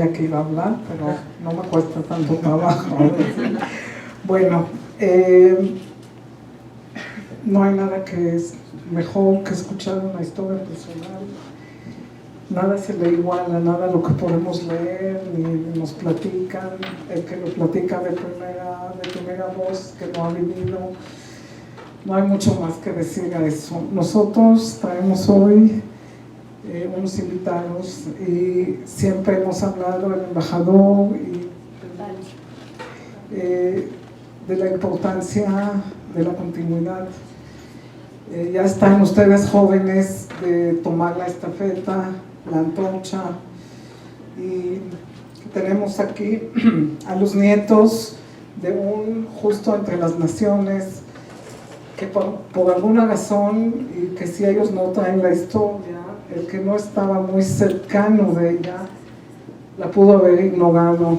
que iba a hablar, pero no me cuesta tanto trabajo. Bueno, no hay nada que es mejor que escuchar una historia personal. Nada se le iguala, nada lo que podemos leer ni nos platican. El que lo platica de primera voz, que lo ha vivido, no hay mucho más que decir a eso. Nosotros traemos hoy unos invitados y siempre hemos hablado del embajador y de la importancia de la continuidad. Ya están ustedes jóvenes de tomar la estafeta, la antorcha, y tenemos aquí a los nietos de un justo entre las naciones que por alguna razón, y que si ellos no traen la historia, el que no estaba muy cercano de ella la pudo haber ignorado.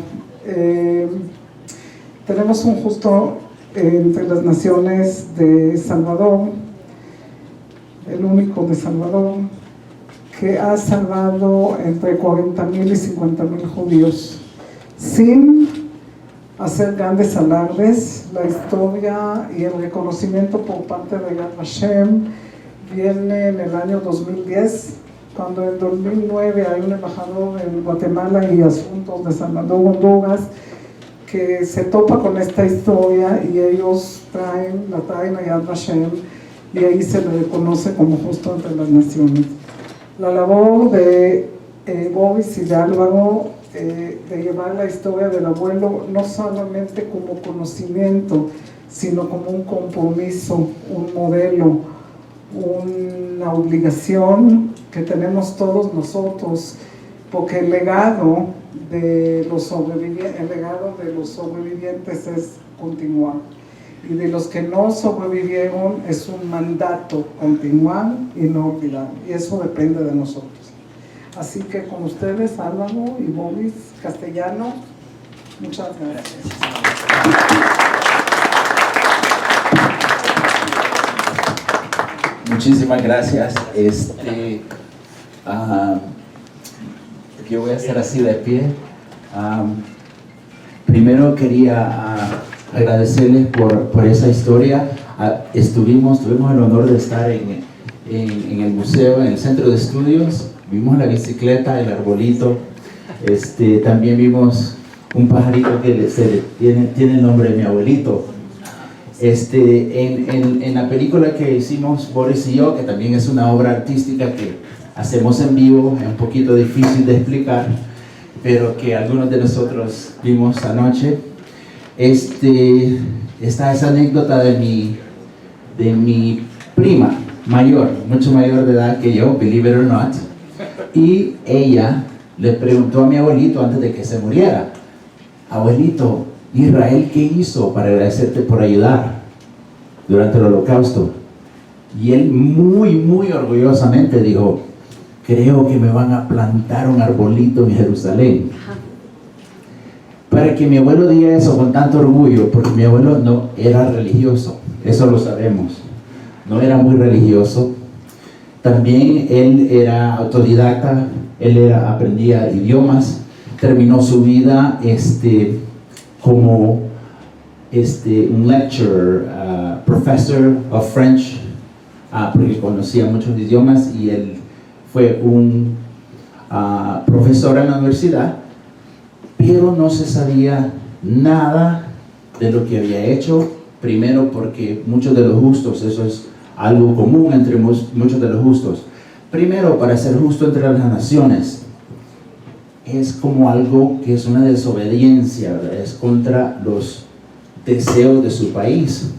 Tenemos un justo entre las naciones de Salvador, el único de Salvador, que ha salvado entre 40,000 y 50,000 judíos sin hacer grandes alardes. La historia y el reconocimiento por parte de Yad Vashem viene en el año 2010, cuando en 2009 hay un embajador en Guatemala y Asuntos de Salvador, Honduras, que se topa con esta historia y ellos la traen a Yad Vashem y ahí se le reconoce como justo entre las naciones. La labor de Boris y de Álvaro de llevar la historia del abuelo no solamente como conocimiento, sino como un compromiso, un modelo, una obligación que tenemos todos nosotros, porque el legado de los sobrevivientes es continuar, y de los que no sobrevivieron es un mandato continuar y no olvidar, y eso depende de nosotros. Así que con ustedes, Álvaro y Boris Castellano, muchas gracias. Muchísimas gracias. Yo voy a estar así de pie. Primero quería agradecerles por esa historia. Tuvimos el honor de estar en el museo, en el centro de estudios. Vimos la bicicleta, el arbolito. También vimos un pajarito que tiene el nombre de mi abuelito. En la película que hicimos Boris y yo, que también es una obra artística que hacemos en vivo, es un poquito difícil de explicar, pero que algunos de nosotros vimos anoche, está esa anécdota de mi prima mayor, mucho mayor de edad que yo, believe it or not, y ella le preguntó a mi abuelito antes de que se muriera: abuelito, Israel, ¿qué hizo para agradecerte por ayudar durante el Holocausto? Y él muy, muy orgullosamente dijo: creo que me van a plantar un arbolito en Jerusalén. Para que mi abuelo diga eso con tanto orgullo, porque mi abuelo no era religioso, eso lo sabemos, no era muy religioso. También él era autodidacta, aprendía idiomas, terminó su vida como un lecturer, professor of French, porque conocía muchos idiomas, y él fue un profesor en la universidad, pero no se sabía nada de lo que había hecho. Primero porque muchos de los justos, eso es algo común entre muchos de los justos. Primero, para ser justo entre las naciones, es como algo que es una desobediencia, ¿verdad? Es contra los deseos de su país.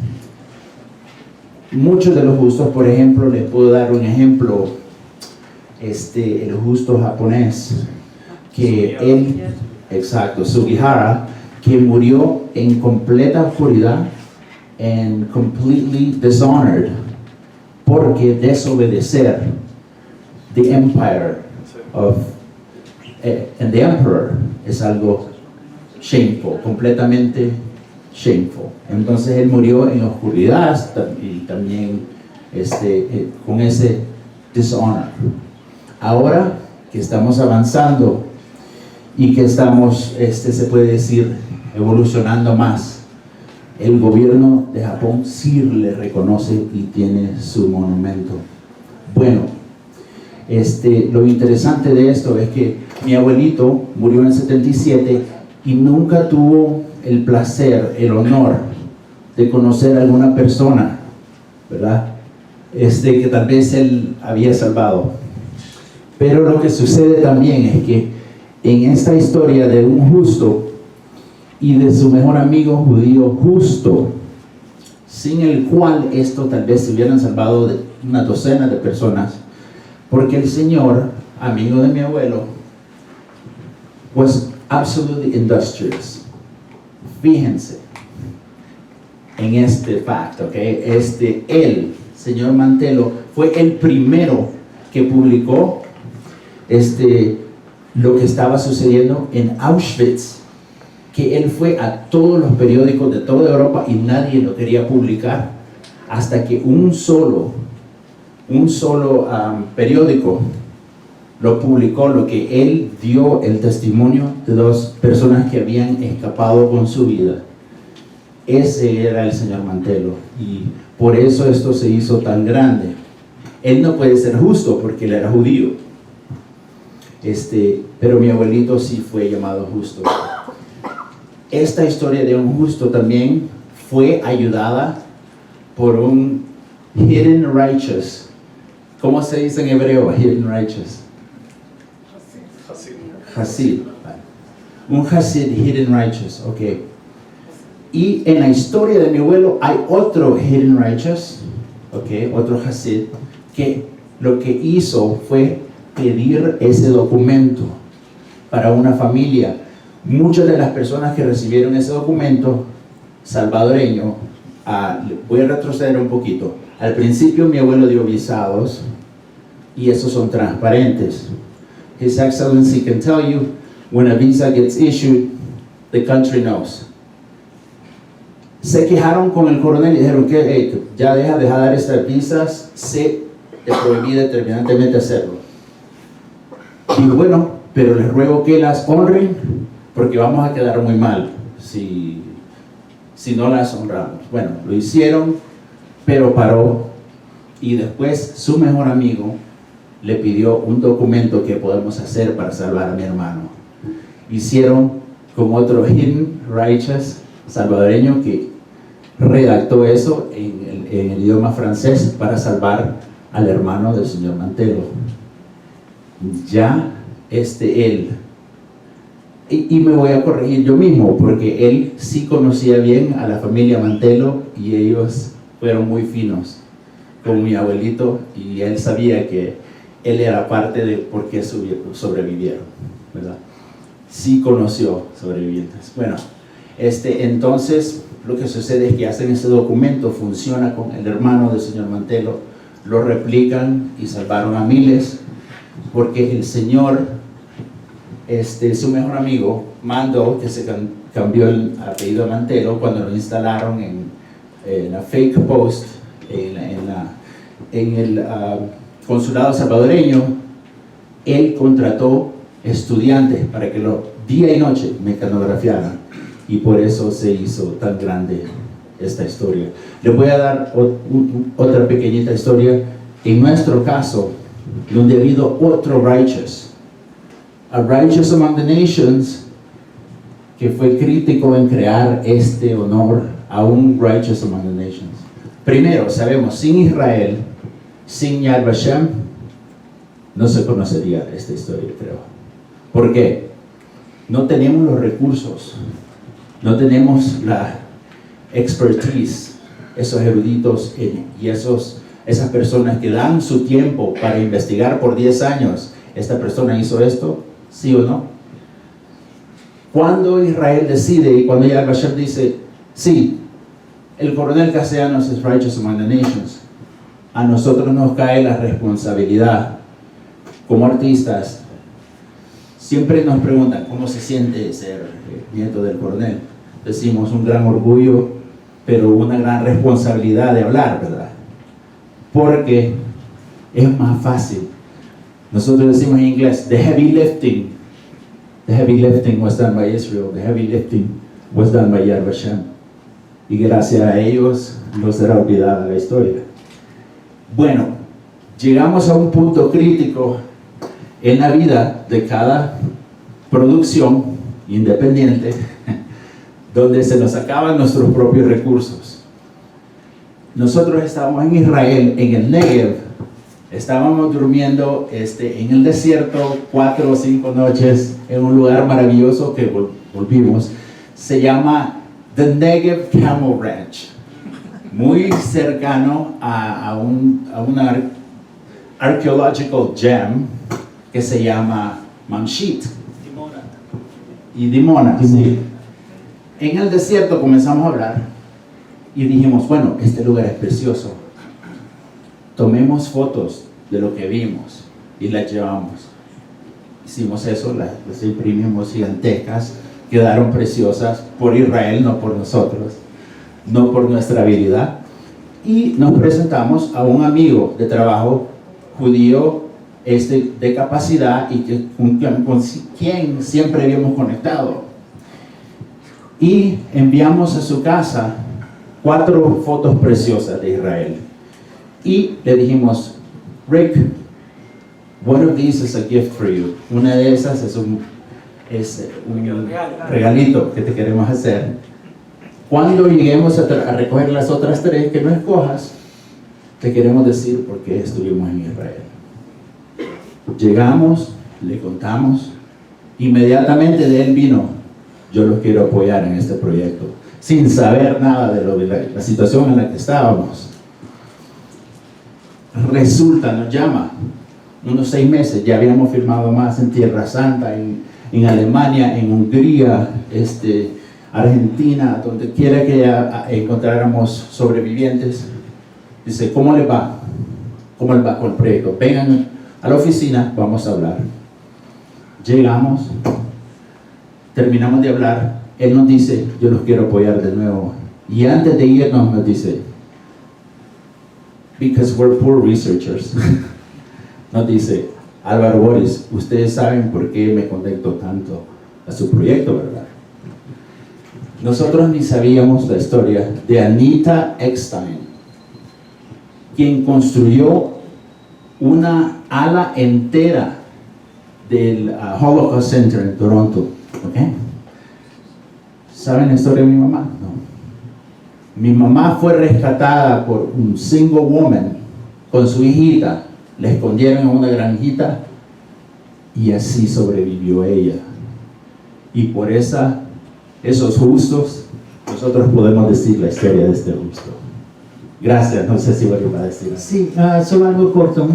Muchos de los justos, por ejemplo, les puedo dar un ejemplo, el justo japonés, que él, exacto, Sugihara, que murió en completa oscuridad, and completely dishonored, porque desobedecer the empire and the emperor es algo shameful, completamente shameful. Entonces él murió en oscuridad y también con ese dishonor. Ahora que estamos avanzando y que estamos, se puede decir, evolucionando más. El gobierno de Japón sí le reconoce y tiene su monumento. Bueno, lo interesante de esto es que mi abuelito murió en el 77 y nunca tuvo el placer, el honor de conocer a alguna persona, ¿verdad? Que tal vez él había salvado. Pero lo que sucede también es que en esta historia de un justo y de su mejor amigo judío justo, sin el cual esto tal vez se hubieran salvado de una docena de personas, porque el señor, amigo de mi abuelo, was absolutely industrious. Fíjense en este fact, ¿ok? Él, señor Mantelo, fue el primero que publicó lo que estaba sucediendo en Auschwitz, que él fue a todos los periódicos de toda Europa y nadie lo quería publicar, hasta que un solo periódico lo publicó, lo que él dio el testimonio de dos personas que habían escapado con su vida. Ese era el señor Mantelo, y por eso esto se hizo tan grande. Él no puede ser justo porque él era judío, pero mi abuelito sí fue llamado justo. Esta historia de un justo también fue ayudada por un hidden righteous. ¿Cómo se dice en hebreo hidden righteous? Hasid. Un Hasid hidden righteous, ok. Y en la historia de mi abuelo hay otro hidden righteous, ok, otro Hasid, que lo que hizo fue pedir ese documento para una familia. Muchas de las personas que recibieron ese documento salvadoreño, voy a retroceder un poquito. Al principio mi abuelo dio visados y esos son transparentes. His Excellency can tell you when a visa gets issued, the country knows. Se quejaron con el coronel y dijeron que hey, ya deja de dar estas visas, se te prohibí determinantemente hacerlo. Y bueno, pero les ruego que las honren porque vamos a quedar muy mal si no las honramos. Bueno, lo hicieron, pero paró, y después su mejor amigo le pidió un documento que podemos hacer para salvar a mi hermano. Hicieron con otro hidden righteous salvadoreño que redactó eso en el idioma francés para salvar al hermano del señor Mantelo. Ya él, y me voy a corregir yo mismo, porque él sí conocía bien a la familia Mantelo y ellos fueron muy finos con mi abuelito, y él sabía que él era parte de por qué sobrevivieron, ¿verdad? Sí conoció sobrevivientes. Bueno, entonces lo que sucede es que hacen ese documento, funciona con el hermano del señor Mantelo, lo replican y salvaron a miles, porque el señor, su mejor amigo, mandó que se cambió el apellido Mantelo cuando lo instalaron en la fake post, en el consulado salvadoreño. Él contrató estudiantes para que día y noche mecanografiaran, y por eso se hizo tan grande esta historia. Les voy a dar otra pequeñita historia. En nuestro caso, donde ha habido otro righteous, a righteous among the nations, que fue crítico en crear este honor a un righteous among the nations. Primero, sabemos, sin Israel, sin Yad Vashem, no se conocería esta historia, creo. ¿Por qué? No tenemos los recursos, no tenemos la expertise, esos eruditos y esas personas que dan su tiempo para investigar por 10 años. ¿Esta persona hizo esto? ¿Sí o no? Cuando Israel decide, y cuando Yad Vashem dice, sí, el coronel Castellanos es righteous among the nations, a nosotros nos cae la responsabilidad como artistas. Siempre nos preguntan cómo se siente ser nieto del coronel. Decimos un gran orgullo, pero una gran responsabilidad de hablar, ¿verdad? Porque es más fácil. Nosotros decimos en inglés, the heavy lifting The heavy lifting was done by Israel. The heavy lifting was done by Yad Vashem. Y gracias a ellos no será olvidada la historia. Bueno, llegamos a un punto crítico en la vida de cada producción independiente donde se nos acaban nuestros propios recursos. Nosotros estábamos en Israel, en el Negev, estábamos durmiendo en el desierto 4 o 5 noches en un lugar maravilloso que volvimos. Se llama The Negev Camel Ranch, muy cercano a una archaeological gem que se llama Mamshit y Dimona. Sí. En el desierto comenzamos a hablar y dijimos, bueno, este lugar es precioso. Tomemos fotos de lo que vimos y las llevamos. Hicimos eso, las imprimimos gigantescas, quedaron preciosas por Israel, no por nosotros, no por nuestra habilidad. Y nos presentamos a un amigo de trabajo judío de capacidad y con quien siempre habíamos conectado. Y enviamos a su casa 4 fotos preciosas de Israel. Y le dijimos, Rick, one of these is a gift for you. Una de esas es un regalito que te queremos hacer. Cuando lleguemos a recoger las otras 3 que no escojas, te queremos decir por qué estuvimos en Israel. Llegamos, le contamos, inmediatamente de él vino, yo los quiero apoyar en este proyecto, sin saber nada de la situación en la que estábamos. Resulta, nos llama, unos 6 meses, ya habíamos firmado más en Tierra Santa, en Alemania, en Hungría, Argentina, donde quiera que encontráramos sobrevivientes. Dice, ¿cómo les va? ¿Cómo les va con el proyecto? Vengan a la oficina, vamos a hablar. Llegamos, terminamos de hablar, él nos dice, yo los quiero apoyar de nuevo. Y antes de irnos nos dice, because we're poor researchers, nos dice, Álvaro Boris, ustedes saben por qué me conecto tanto a su proyecto, ¿verdad? Nosotros ni sabíamos la historia de Anita Eckstein, quien construyó una ala entera del Holocaust Center en Toronto. ¿Okay? ¿Saben la historia de mi mamá? No. Mi mamá fue rescatada por un single woman con su hijita. La escondieron en una granjita y así sobrevivió ella. Y por esos justos, nosotros podemos decir la historia de este justo. Gracias, no sé si voy a decir. Sí, solo algo corto.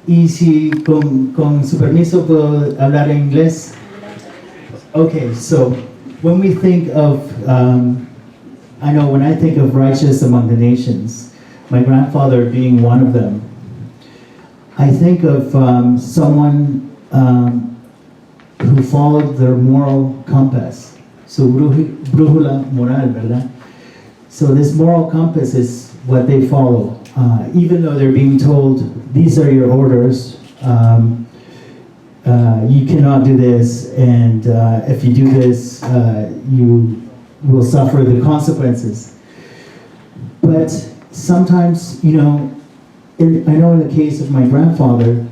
Y si con su permiso puedo hablar en inglés. Okay, so when we think of, I know when I think of righteous among the nations, my grandfather being one of them, I think of someone who followed their moral compass, su brújula moral, ¿verdad? So this moral compass is what they follow, even though they're being told, these are your orders, you cannot do this, and if you do this, you will suffer the consequences. But sometimes, you know, I know in the case of my grandfather,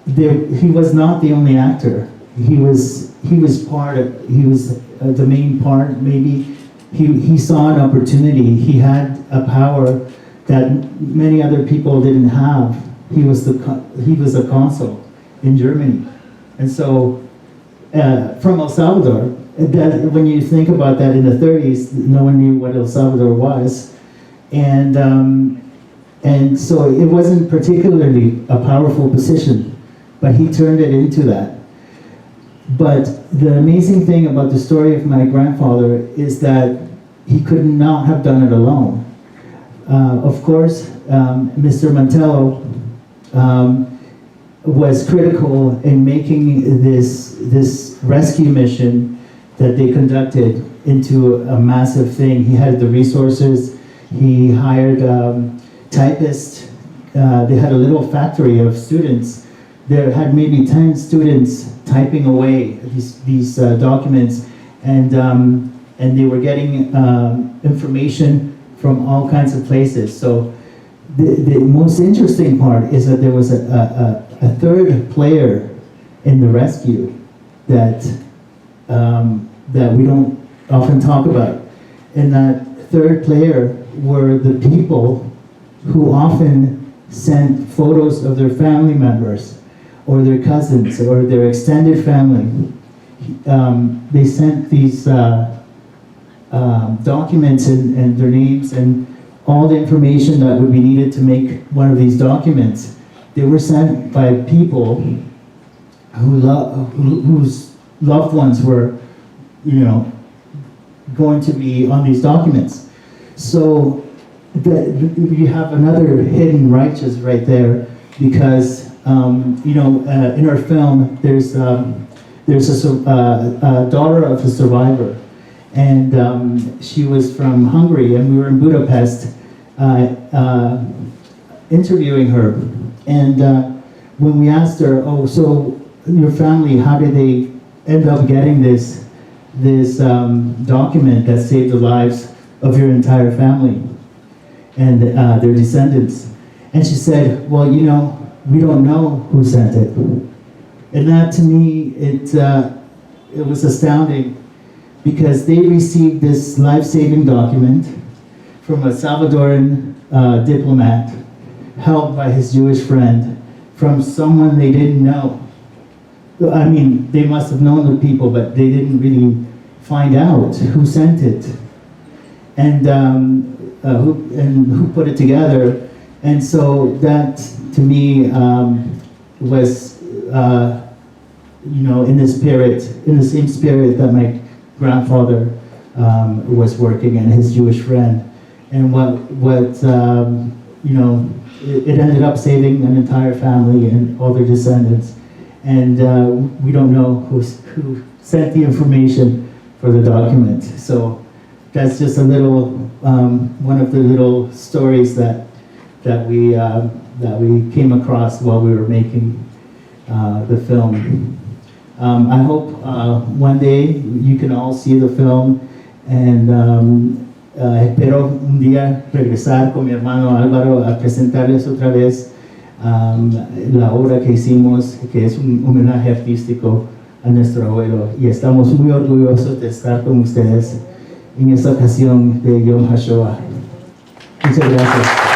he was not the only actor. He was the main part. Maybe he saw an opportunity. He had a power that many other people didn't have. He was a consul in Germany, and so from El Salvador. When you think about that, in the 30s, no one knew what El Salvador was, and so it wasn't particularly a powerful position, but he turned it into that. But the amazing thing about the story of my grandfather is that he could not have done it alone. Of course, Mr. Mantello was critical in making this rescue mission that they conducted into a massive thing. He had the resources, he hired typists, they had a little factory of students. They had maybe 10 students typing away these documents, and they were getting information from all kinds of places. So the most interesting part is that there was a third player in the rescue that we don't often talk about. And that third player were the people who often sent photos of their family members or their cousins or their extended family. They sent these documents and their names and all the information that would be needed to make one of these documents. They were sent by people whose loved ones were, going to be on these documents. So you have another hidden righteous right there, because in our film there's a daughter of a survivor, and she was from Hungary, and we were in Budapest interviewing her, and when we asked her, oh, so your family, how did they end up getting this document that saved the lives of your entire family and their descendants? And she said, well, we don't know who sent it. And that, to me, it was astounding, because they received this life-saving document from a Salvadoran diplomat helped by his Jewish friend from someone they didn't know. I mean, they must have known the people, but they didn't really find out who sent it and who put it together. And so that, to me, was in the same spirit that my grandfather was working, and his Jewish friend. And it ended up saving an entire family and all their descendants. And we don't know who sent the information for the document. So that's just a little, one of the little stories that we came across while we were making the film. I hope one day you can all see the film, and espero un día regresar con mi hermano Álvaro a presentarles otra vez la obra que hicimos, que es un homenaje artístico a nuestro abuelo, y estamos muy orgullosos de estar con ustedes en esta ocasión de Yom HaShoah. Muchas gracias.